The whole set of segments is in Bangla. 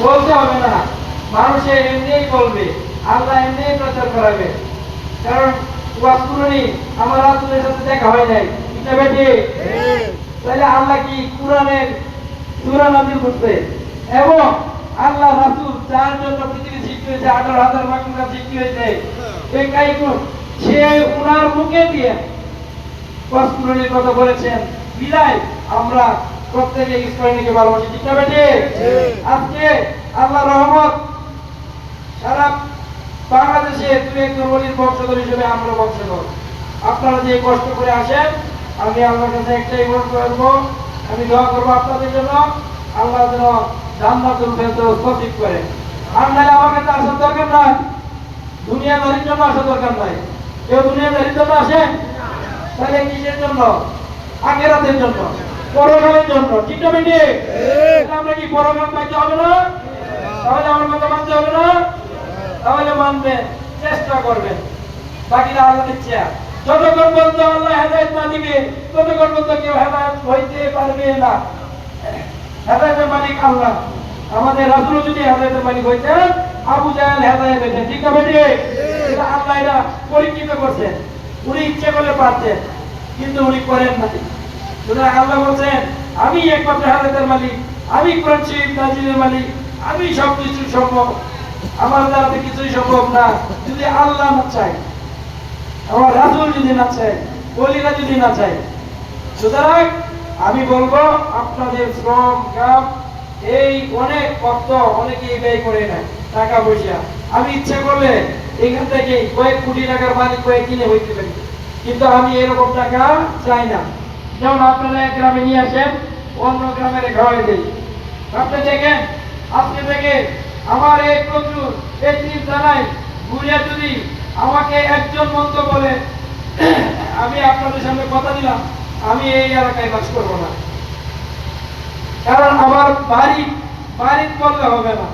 বলতে হবে না, মানুষে এমনিই বলবে, আল্লাহ এমনিই প্রচার করাবে। কারণ ওয়াজ কুরআনি আমার রাসূলের সাথে দেখা হয় নাই, এটা বেটে তাহলে আল্লাহ কি কোরআনের সূরা নাযিল করতে, এবং আল্লাহ রাসূল যার জন্য পৃথিবী সৃষ্টি হয়েছে, 18,000 মাখলুকাত সৃষ্টি হয়েছে, এই কাইকুন সে ওনার মুখে দিয়ে ওয়াজ কুরআনির কথা বলেছেন। বিদায় আমরা প্রত্যেকে ইসলামকে ভালোবাসি, ঠিক না বেটে? আজকে আল্লাহ রহমত সারা বাংলাদেশে দু একজন ওলির বংশধর হিসেবে আমরা বংশধর। আপনারা যে কষ্ট করে আসেন, আমি আল্লাহর কাছে একটাই অনুরোধ করবো, আমি দোয়া করবো আপনাদের জন্য, আল্লাহ যেন জান্নাতুল ফেরদৌস নসিব করে। আর নাহলে আমার কাছে আসার দরকার নাই, দুনিয়াদারির জন্য আসার দরকার নাই। কেউ দুনিয়াদারির জন্য আসেন? তাহলে কিসের জন্য? আখিরাতের জন্য, পরকালের জন্য, ঠিক না বেটে? আমরা কি পরকাল পাইতে হবে না? তাহলে আমার কথা মানতে হবে না? তাহলে মানবেন, চেষ্টা করবেন, বাকিটা আল্লাহর ইচ্ছা। যতক্ষণ পর্যন্ত আল্লাহ হেদায়েত না দিবে ততক্ষণ পর্যন্ত কেউ হেদায়েত হইতে পারবে না। হেদায়েতের মালিক আল্লাহ। আমাদের রাসূল যদি হেদায়েতের মালিক হইতেন, আবু জাহেল হেদায়েত পেতেন, ঠিক না বেটে? এটা আল্লাহ এটা পরীক্ষিত করছেন। উনি ইচ্ছে করলে পারতেন, কিন্তু উনি করেন না। সুতরাং আল্লাহ বলছেন, আমি একমাত্র হেদায়েতের মালিক, আমি কোরআন শরীফ নাযিলের মালিক, আমি সবকিছু সম্ভব, আমার দ্বারা তো কিছুই সম্ভব না যদি আল্লাহ না চায়, আমার রাসূল যদি না চায়, ওলিরা যদি না চায়। সুতরাং আমি বলবো, আপনাদের শ্রম কাম এই অনেক অর্থ অনেকেই ব্যয় করে নেয়, টাকা পয়সা। আমি ইচ্ছা করলে এখান থেকে কয়েক কোটি টাকার মালিক কয়েক কিনে হইতে পারি, কিন্তু আমি এরকম টাকা চাই না। যেমন আপনারা এক গ্রামে নিয়ে আসেন, অন্য গ্রামের খাওয়াই দেই। আপনি দেখেন, আজকে থেকে আমার এই প্রচুর এই 3 জায়গায় ঘুরিয়া যদি আমাকে একজন মন্ত্র বলে, আমি আপনাদের সামনে কথা দিলাম, আমি এই এলাকায় বাস করবো না। কারণ আমার বাড়িতে বললে হবে না,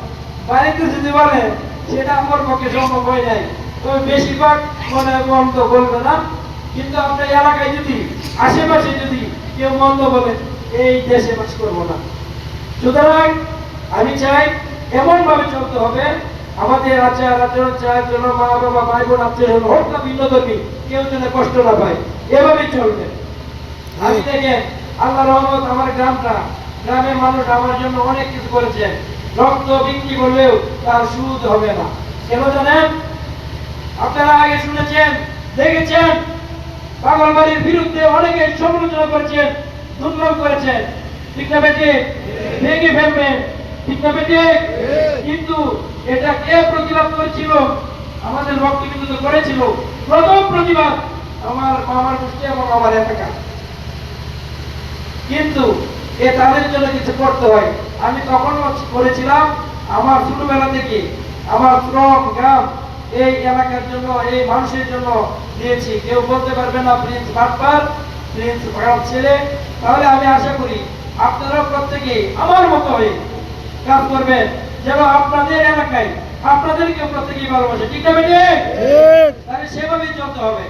বাড়িতে যদি বলে সেটা আমার পক্ষে সম্ভব হয়ে যায়, তবে বেশিরভাগ মনে মন্ত্র বলবে না। কিন্তু আপনার এলাকায় যদি আশেপাশে যদি কেউ মন্ত্র বলে, এই দেশে বাস করবো না। সুতরাং আমি চাই এমন ভাবে চলতে হবে, আমাদের আচার আচরণ চাই যেন মা বাবা ভাই বোন আত্মীয় হোক না ভিন্ন ধর্মী, কেউ যেন কষ্ট না পায়, এভাবেই চলবে। আমি দেখেন আল্লাহ রহমত, আমার গ্রামের মানুষ আমার জন্য অনেক কিছু করেছেন। রক্ত বিক্রি করলেও তার সুদ হবে না। কেন জানেন? আপনারা আগে শুনেছেন, দেখেছেন, পাগলবাড়ির বিরুদ্ধে অনেকে সমালোচনা করেছেন, দুর্নাম করেছেন, ঠিক না বেটে? ভেঙে ফেলবেন, ঠিক না বেটে? কিন্তু এটা কে প্রতিবাদ করেছিল? আমাদের রক্তবিন্দু করেছিল প্রথম প্রতিবাদ আমার মামার গোষ্ঠী এবং আমার এলাকা। কিন্তু তাদের জন্য কিছু করতে হয়। আমি তখন করেছিলাম, আমার ছোটবেলা থেকে আমার শ্রম গ্রাম এই এলাকার জন্য, এই মানুষের জন্য দিয়েছি। কেউ বলতে পারবে না প্রিন্স বাটপার, প্রিন্স খারাপ ছেলে। তাহলে আমি আশা করি আপনারা প্রত্যেকে আমার মতো হয়ে কাজ করবেন, যেন আপনাদের এলাকায় আপনাদেরকে প্রত্যেকেই ভালোবাসে, ঠিক না বেটে? তাহলে সেভাবেই চলতে হবে,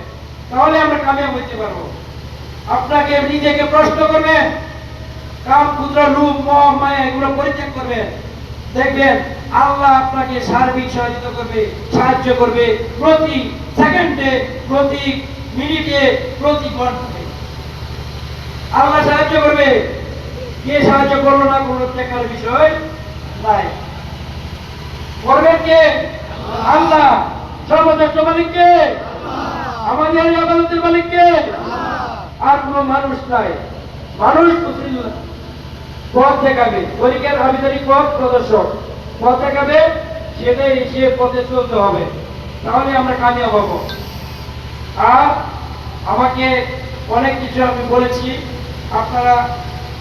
তাহলে আমরা কামিয়াব হইতে পারবো। আপনাকে নিজেকে প্রশ্ন করবেন, কাম ক্ষুদ্র লোভ মোহ মায়া এগুলো পরিত্যাগ করবেন, দেখবেন আল্লাহ আপনাকে সার্বিক সহযোগিতা করবে, সাহায্য করবে, প্রতি সেকেন্ডে, প্রতি মিনিটে, প্রতি ঘন্টায় আল্লাহ সাহায্য করবে। কে সাহায্য করলো না কোনো দেখার বিষয় নাই। করবেন কে? আল্লাহ। সর্বশ্রেষ্ঠ মালিক কে? আমাদের আদালতের মালিক কে? আর কোন মানুষ নাই। মানুষ পথ দেখাবে, তরিকার আবিধানিক পথ প্রদর্শক পথ দেখাবে, সেটাই সে পথে চলতে হবে, তাহলে আমরা কামিয়াব হব। আর আমাকে অনেক কিছু আমি বলেছি, আপনারা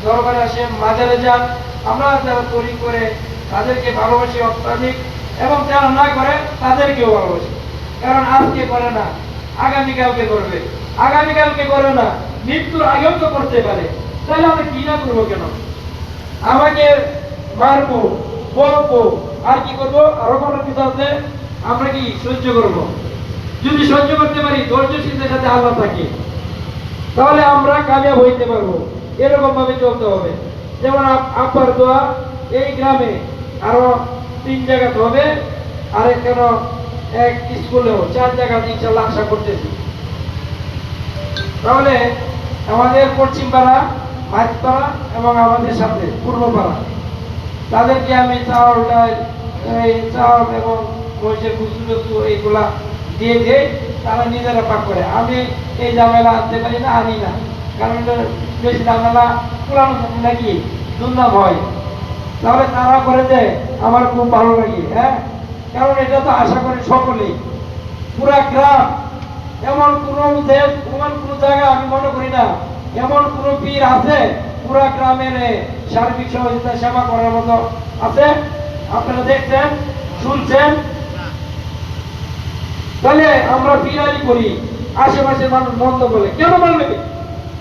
দরবারে আসেন, মাজারে যান, আমরা যারা তৈরি করে তাদেরকে ভালোবাসি অত্যাধিক, এবং যারা না করে তাদেরকেও ভালোবাসি। কারণ আজকে করে না, আগামীকালকে করবে, আগামীকালকে করে না, মৃত্যুর আগেও তো করতে পারে। তাহলে আমরা কি না করবো কেন? আমাকে মারবো, বলবো, আর কি করবো? আরো কোনো কিছু আছে? আমরা কি সহ্য করবো? যদি সহ্য করতে পারি, ধৈর্যশীলদের সাথে আল্লাহ থাকে, তাহলে আমরা কামিয়াব হইতে পারবো। এরকম ভাবে চলতে হবে। যেমন আব্বার দোয়া, এই গ্রামে আরো 3 জায়গাতে হবে, আরেক কেন এক স্কুলেও 4 জায়গাতে ইনশাআল্লাহ আশা করতেছি। তাহলে আমাদের পশ্চিম পাড়া, মাঝপাড়া এবং আমাদের সাথে পূর্ব পাড়া, তাদেরকে আমি চাউল, ডাল, এই চাউল এবং মহিষের কুচু এইগুলা দিয়ে দেই, তারা নিজেরা পাক করে। আমি এই ঝামেলা আনতে পারি না, আনি না, কারণ বেশি ঝামেলা পুরানো নাকি দুর্নাম হয়। তাহলে তারা করে দেয়, আমার খুব ভালো লাগে। হ্যাঁ, কারণ এটা তো আশা করি সকলেই, পুরা গ্রাম, এমন কোন দেশ, এমন কোন জায়গা আমি মনে করি না এমন কোন পীর আছে পুরা গ্রামের সার্বিক সহযোগিতা সেবা করার মতো আছে। আপনারা দেখছেন, শুনছেন। তাহলে আমরা পীরানি করি, আশেপাশের মানুষ মন্দ বলে কেন বলবে?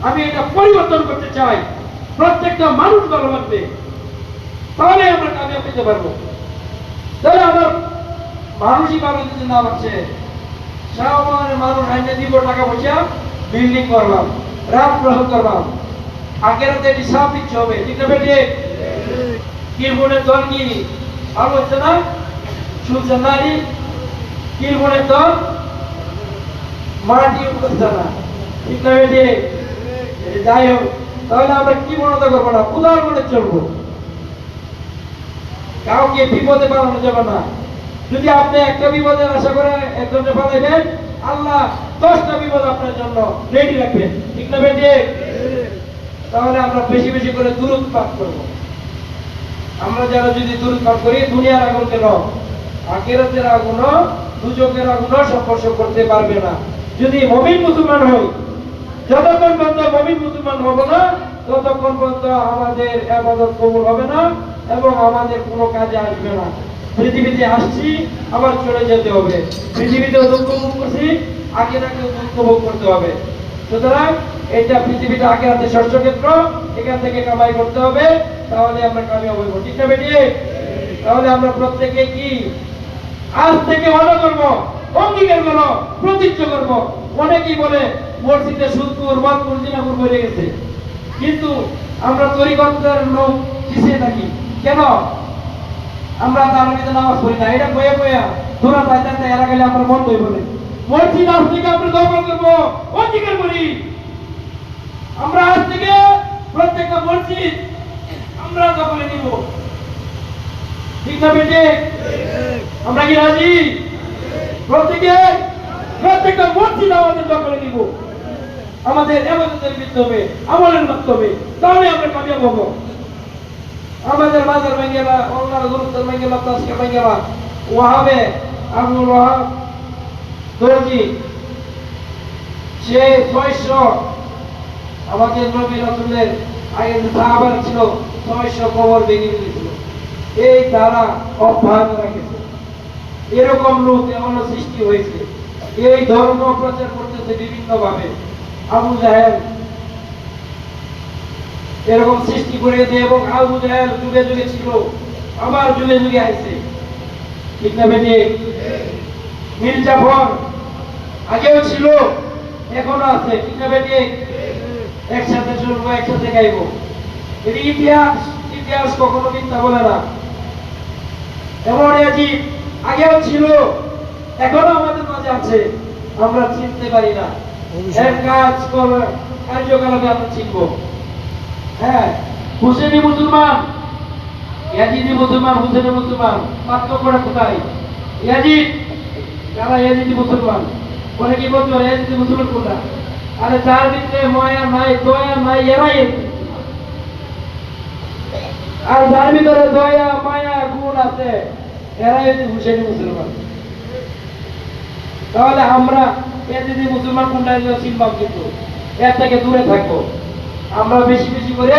আমি এটা পরিবর্তন করতে চাই, প্রত্যেকটা মানুষ ভালো লাগবে, তাহলে আমরা কামিয়াব পেতে পারবো। তাহলে আমার মানুষই ভালো যদি না আছে, সামান্য মানুষ আইনে দিব, টাকা পয়সা বিল্ডিং করলাম, রাত গ্রহ করলাম, আগেরাতে হিসাব দিচ্ছে হবে, ঠিক না বেটে? কিরবনের দল কি ভালো হচ্ছে না? শুনছেন না? কিরবনের দল মাটি উঠছে না, ঠিক না বেটে? যাই হোক, তাহলে আমরা কি মনে করবো না, উদার মনে চলবো, কাউকে বিপদে পালানো যাবে না। যদি আপনি একটা বিপদের আশা করে একজনকে পালাইবেন, আল্লাহ 10টা বিপদ আপনার জন্য রেডি রাখবেন, ঠিক না বেটে? তাহলে আমরা বেশি বেশি করে দুরূদ পাঠ করব। আমরা যারা যদি দুরূদ পাঠ করি, দুনিয়ার আগুন কেন, আখিরাতের আগুনও, দুজকের আগুনও স্পর্শ করতে পারবে না। যদি মুমিন মুসলমান হই, যতক্ষণ পর্যন্ত মুমিন মুসলমান হব না, ততক্ষণ পর্যন্ত আমাদের ইবাদত কবুল হবে না এবং আমাদের কোনো কাজে আসবে না। পৃথিবীতে আসছি, আবার চলে যেতে হবে। পৃথিবীতেও দুঃখ ভোগ করছি, আখিরাতেও দুঃখ ভোগ করতে হবে। সুতরাং এটা পৃথিবীতে আখিরাতের শস্যক্ষেত্র, এখান থেকে কামাই করতে হবে, তাহলে আমরা কামিয়াব হইব, ঠিক না বেটি? তাহলে আমরা প্রত্যেকে কি আজ থেকে ওয়াদা করব, অঙ্গীকার করব, প্রতিজ্ঞ করব। অনেকেই বলে মসজিদে সুদপুর, মদপুর, জিনাপুর বেড়ে গেছে, কিন্তু আমরা তরিকতের লোক পিছিয়ে থাকি কেন? আমরা তারাবিতে নামাজ পড়ি না, এটা বয়ে বয়ে ধরা তাই এরা গেলে আমরা বন্ধ হয়ে বলে মসজিদ আজ থেকে আমরা দখল করবো, অধিকার করি। আমরা আজ থেকে প্রত্যেকটা মসজিদ আমরা দখলে নিব, ঠিক না বেটে? আমরা কি রাজি? প্রত্যেকটা মসজিদ আমাদের দখলে নিব, আমাদের ইবাদতের ভিত্তি হবে, আমলের ভিত্তি হবে, তাহলে আমরা কামিয়াব হব। আমাদের বাজার ভেঙে গেলা, অন্যান্য গুরুত্ব ভেঙে গেলা, তাজকে ভেঙে গেলা, ওয়াহাবে আবুল ওয়াহাব দর্জি, সে 600 আমাদের নবী রাসূলের আগে যে সাহাবা ছিল 600 কবর ভেঙে দিয়েছিল, এই দ্বারা অব্যাহত রেখেছে। এরকম লোক এমন সৃষ্টি হয়েছে, এই ধর্ম প্রচার করতেছে বিভিন্ন ভাবে। আবু জাহেল এরকম সৃষ্টি করেছে, এবং আবু জাহেল যুগে যুগে ছিল, আবার যুগে যুগে আইছে, ঠিক না বেটি? মীর জাফর আগেও ছিল, এখনো আছে, ঠিক না বেটি? একসাথে চলবো, একসাথে গাইবো, এটি ইতিহাস। ইতিহাস কখনো মিথ্যা বলে না। এমন ইয়াজিদ আগেও ছিল, এখনো আমাদের মাঝে আছে, আমরা চিনতে পারি না। এর কাজ কার্যকলাপে আমরা চিনবো। হ্যাঁ, হুসেনি মুসলমান, ইয়াজিদি মুসলমান, হুসেনি মুসলমান, পার্থক্যটা কোথায়? ইয়াজিদ যারা ইয়াজিদি মুসলমান, বলে কি বলতো ইয়াজিদি মুসলমান কোনটা? আরে যার ভিতরে মায়া নাই, দয়া নাই, এরাই। আর যার ভিতরে দয়া, মায়া, গুণ আছে, এরাই হুসেনি মুসলমান। তাহলে আমরা ইয়াজিদি মুসলমান কোনটা চিনবাম, কিন্তু এর থেকে দূরে থাকবো। আমরা বেশি বেশি করে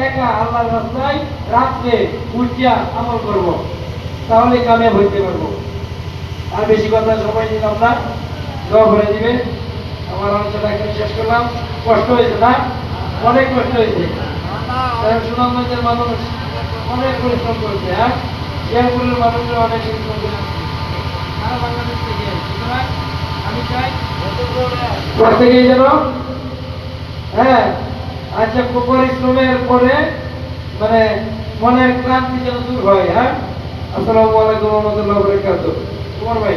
একা আল্লাহর রাস্তায় রাত্রে উঠিয়া আমল করব, তাহলে কামিয়াব হইতে পারবো। আর বেশি কথা সময় দিলাম না, দোয়া করে দিবেন। আমার আলোচনা এখানে শেষ করলাম। কষ্ট হয়েছে না? অনেক কষ্ট হয়েছে। সুনামগঞ্জের মানুষ অনেক পরিশ্রম করেছে। হ্যাঁ, শেরপুরের মানুষরা অনেক পরিশ্রম করেছে, সারা বাংলাদেশ থেকে। সুতরাং আমি চাই প্রত্যেকেই যেন হ্যাঁ আচ্ছা পরিশ্রমের পরে মানে মনের ক্লান্তি যেন দূর হয়। হ্যাঁ, আসসালামু আলাইকুম ওয়া রাহমাতুল্লাহি ওয়া বারাকাতুহু। তোমার ভাই